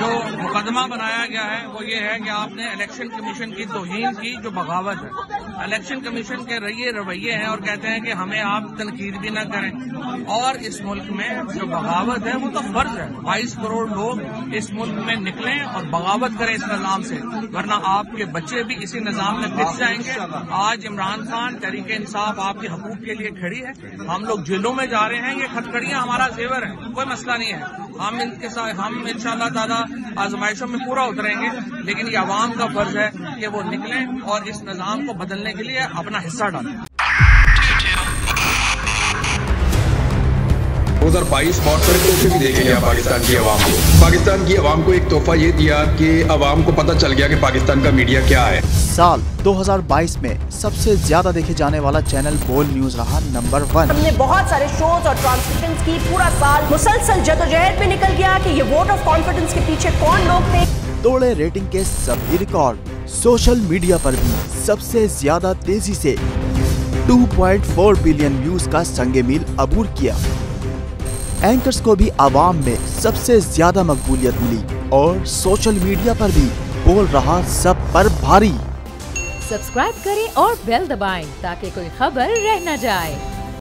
जो मुकदमा बनाया गया है वो ये है कि आपने इलेक्शन कमीशन की तौहीन की, जो बगावत है। इलेक्शन कमीशन के ये रवैये हैं और कहते हैं कि हमें आप तनकीद भी न करें। और इस मुल्क में जो बगावत है वो तो फर्ज है। 22 करोड़ लोग इस मुल्क में निकलें और बगावत करें इस निज़ाम से, वरना आपके बच्चे भी इसी निज़ाम में पिस जाएंगे। आज इमरान खान तहरीक इंसाफ आपके हकूक के लिए खड़ी है। हम लोग जेलों में जा रहे हैं, ये हथकड़ियां हमारा जेवर है, कोई मसला नहीं है। हम इनके साथ हम इंशाअल्लाह ताला आजमाइशों में पूरा उतरेंगे, लेकिन ये अवाम का फर्ज है कि वो निकलें और इस निज़ाम को बदलने के लिए अपना हिस्सा डालें। 2022 बहुत सारे तोहफे भी देखे गया पाकिस्तान की आवाम को। पाकिस्तान की आवाम को एक तोहफा ये दिया कि आवाम को पता चल गया कि पाकिस्तान का मीडिया क्या है। साल 2022 में सबसे ज्यादा देखे जाने वाला चैनल बोल न्यूज रहा नंबर 1। हमने बहुत सारे शोज और ट्रांसमिशंस की, पूरा साल मुसलसल जदोजहद में निकल गया कि ये वोट ऑफ कॉन्फिडेंस के पीछे कौन लोग थे। तोड़े रेटिंग के सभी रिकॉर्ड। सोशल मीडिया पर भी सबसे ज्यादा तेजी से 2.4 बिलियन व्यूज का संगे मील अबूर किया। एंकर्स को भी आवाम में सबसे ज्यादा मकबूलियत मिली और सोशल मीडिया पर भी बोल रहा सब पर भारी। सब्सक्राइब करें और बेल दबाएं ताकि कोई खबर रह न जाए।